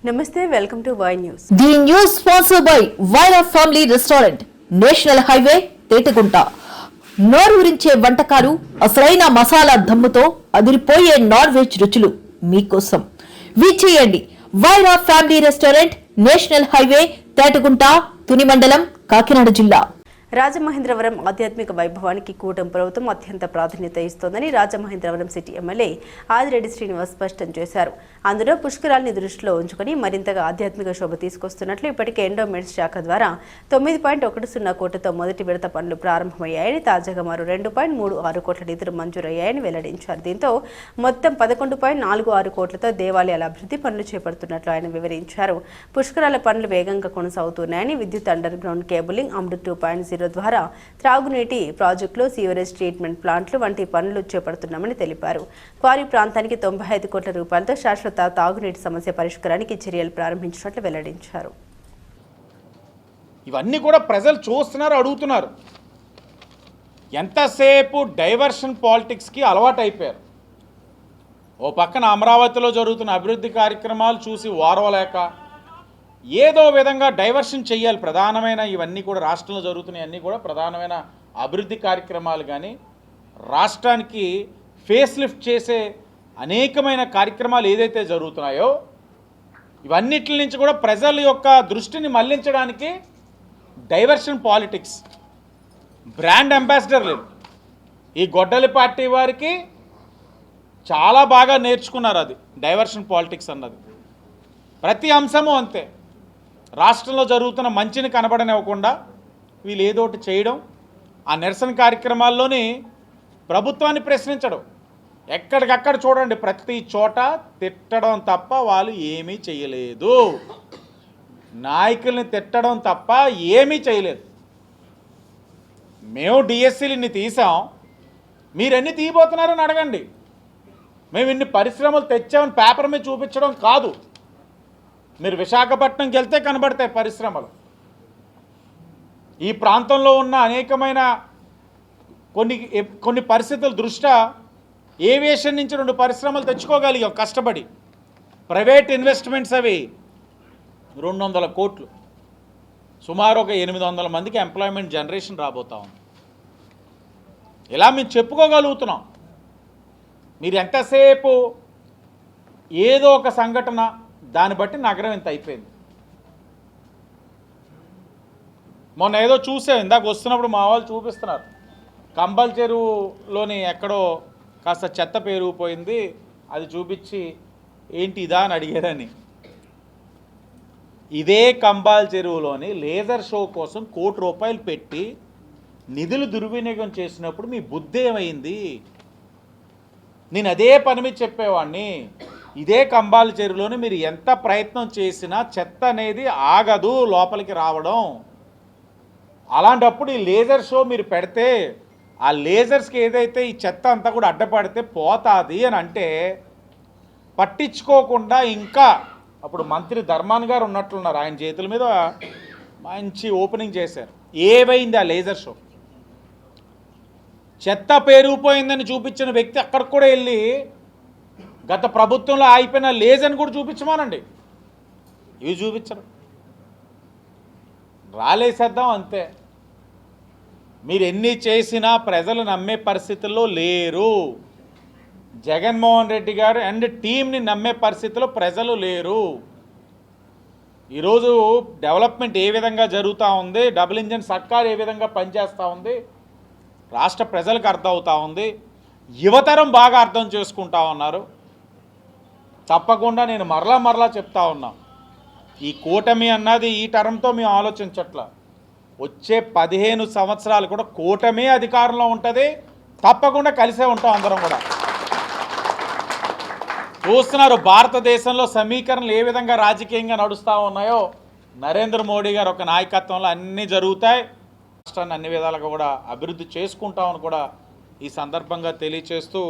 నమస్తే welcome to Y news. The news sponsored by Vaira family restaurant, national highway, Tetagunta. నోరూరించే వంటకాలు, అసలైన మసాలా దమ్ముతో అదిరిపోయే నాన్ వెజ్ రుచులు మీకోసం. విచ్చేయండి Vaira family restaurant, national highway, Tetagunta, Tuni మండలం, కాకినాడ జిల్లా. రాజమహేంద్రవరం ఆధ్యాత్మిక వైభవానికి కూటమి ప్రభుత్వం అత్యంత ప్రాధాన్యత ఇస్తోందని రాజమహేంద్రవరం సిటీ ఎమ్మెల్యే ఆదిరెడ్డి శ్రీనివాస్ స్పష్టం చేశారు. అందులో పుష్కరాల్ని దృష్టిలో ఉంచుకుని మరింతగా ఆధ్యాత్మిక శోభ తీసుకొస్తున్నట్లు ఇప్పటికే ఎండోమెంట్స్ శాఖ ద్వారా 9.10 కోట్లతో మొదటి విడత పనులు ప్రారంభమయ్యాయని, తాజాగా మరో 2.36 కోట్ల నిధులు మంజూరయ్యాయని వెల్లడించారు. దీంతో మొత్తం 11.46 కోట్లతో దేవాలయాల అభివృద్ధి పనులు చేపడుతున్నట్లు ఆయన వివరించారు. పుష్కరాల పనులు వేగంగా కొనసాగుతున్నాయని, విద్యుత్ అండర్ గ్రౌండ్ కేబులింగ్, అమృత్ 2.0 ద్వారా త్రాగునీటి ప్రాజెక్టులు, సీవరేజ్ ట్రీట్మెంట్ ప్లాంట్లు వంటి పనులు చేపడుతున్నామని తెలిపారు. క్వారీ ప్రాంతానికి 95 కోట్ల రూపాయలతో శాశ్వత తాగునీటి సమస్య పరిష్కారానికి చర్యలు ప్రారంభించినట్లు వెల్లడించారు. ఇవన్నీ కూడా ప్రజలు చూస్తున్నారు, అడుగుతున్నారు. ఎంతసేపు డైవర్షన్ పాలిటిక్స్కి అలవాటు అయిపోయారు. ఓ పక్కన అమరావతిలో జరుగుతున్న అభివృద్ధి కార్యక్రమాలు చూసి ఓర్వలేక ఏదో విధంగా డైవర్షన్ చేయాలి. ప్రధానమైన ఇవన్నీ కూడా రాష్ట్రంలో జరుగుతున్నాయి, అన్నీ కూడా ప్రధానమైన అభివృద్ధి కార్యక్రమాలు. కానీ రాష్ట్రానికి ఫేస్ లిఫ్ట్ చేసే అనేకమైన కార్యక్రమాలు ఏదైతే జరుగుతున్నాయో ఇవన్నిటి నుంచి కూడా ప్రజల యొక్క దృష్టిని మళ్లించడానికి డైవర్షన్ పాలిటిక్స్, బ్రాండ్ అంబాసిడర్లు ఈ గొడ్డలి పార్టీ వారికి చాలా బాగా నేర్చుకున్నారు. అది డైవర్షన్ పాలిటిక్స్ అన్నది ప్రతి అంశము అంతే. రాష్ట్రంలో జరుగుతున్న మంచిని కనబడనివ్వకుండా వీళ్ళు ఏదో ఒకటి చేయడం, ఆ నిరసన కార్యక్రమాల్లోని ప్రభుత్వాన్ని ప్రశ్నించడం, ఎక్కడికక్కడ చూడండి ప్రతి చోట తిట్టడం తప్ప వాళ్ళు ఏమీ చేయలేదు. నాయకుల్ని తిట్టడం తప్ప ఏమీ చేయలేదు. మేము డిఎస్సీలు ఇన్ని తీసాం, మీరెన్ని తీయబోతున్నారని అడగండి. మేము ఇన్ని పరిశ్రమలు తెచ్చామని పేపర్ మీద చూపించడం కాదు. మీరు విశాఖపట్నంకి వెళ్తే కనబడతాయి పరిశ్రమలు. ఈ ప్రాంతంలో ఉన్న అనేకమైన కొన్ని పరిస్థితుల దృష్ట్యా ఏవియేషన్ నుంచి 2 పరిశ్రమలు తెచ్చుకోగలిగాం కష్టపడి. ప్రైవేట్ ఇన్వెస్ట్మెంట్స్ అవి 200 కోట్లు, సుమారు ఒక 800 మందికి ఎంప్లాయ్మెంట్ జనరేషన్ రాబోతా ఉంది. ఇలా మేము చెప్పుకోగలుగుతున్నాం. మీరు ఎంతసేపు ఏదో ఒక సంఘటన, దాన్ని బట్టి నగరం ఇంత అయిపోయింది. మొన్న ఏదో చూసాం, ఇందాక వస్తున్నప్పుడు మా వాళ్ళు చూపిస్తున్నారు, కంబల్ చెరువులోని ఎక్కడో కాస్త చెత్త పేరుకుపోయింది, అది చూపించి ఏంటి ఇదా అని అడిగారని. ఇదే కంబాల్ చెరువులోని లేజర్ షో కోసం ₹1 కోటి పెట్టి నిధులు దుర్వినియోగం చేసినప్పుడు మీ బుద్ధి ఏమైంది? నేను అదే పని మీద చెప్పేవాడిని. ఇదే కంబాల చెరువులోని మీరు ఎంత ప్రయత్నం చేసినా చెత్త అనేది ఆగదు లోపలికి రావడం. అలాంటప్పుడు ఈ లేజర్ షో మీరు పెడితే ఆ లేజర్స్కి ఏదైతే ఈ చెత్త అంతా కూడా అడ్డపడితే పోతుంది అని అంటే పట్టించుకోకుండా ఇంకా అప్పుడు మంత్రి ధర్మాన్ గారు ఉన్నట్లున్నారు, ఆయన చేతుల మీద మంచి ఓపెనింగ్ చేశారు. ఏమైంది ఆ లేజర్ షో? చెత్త పేరుకుపోయిందని చూపించిన వ్యక్తి అక్కడికి కూడా వెళ్ళి గత ప్రభుత్వంలో ఆగిపోయిన లేజర్ని కూడా చూపించమానండి. ఇవి చూపించరు, రాలేసేద్దాం అంతే. మీరు ఎన్ని చేసినా ప్రజలు నమ్మే పరిస్థితుల్లో లేరు. జగన్మోహన్ రెడ్డి గారు అండ్ టీంని నమ్మే పరిస్థితిలో ప్రజలు లేరు. ఈరోజు డెవలప్మెంట్ ఏ విధంగా జరుగుతూ ఉంది, డబుల్ ఇంజన్ సర్కార్ ఏ విధంగా పనిచేస్తూ ఉంది రాష్ట్ర ప్రజలకు అర్థం అవుతూ ఉంది. యువతరం బాగా అర్థం చేసుకుంటా ఉన్నారు. తప్పకుండా నేను మరలా చెప్తా ఉన్నా, ఈ కూటమి అన్నది ఈ టర్మ్తో మేము ఆలోచించట్లా. వచ్చే 15 సంవత్సరాలు కూడా కూటమి అధికారంలో ఉంటుంది. తప్పకుండా కలిసే ఉంటాం అందరం కూడా. చూస్తున్నారు భారతదేశంలో సమీకరణలు ఏ విధంగా రాజకీయంగా నడుస్తూ ఉన్నాయో. నరేంద్ర మోడీ గారు ఒక నాయకత్వంలో అన్నీ జరుగుతాయి. రాష్ట్రాన్ని అన్ని విధాలుగా కూడా అభివృద్ధి చేసుకుంటామని కూడా ఈ సందర్భంగా తెలియచేస్తూ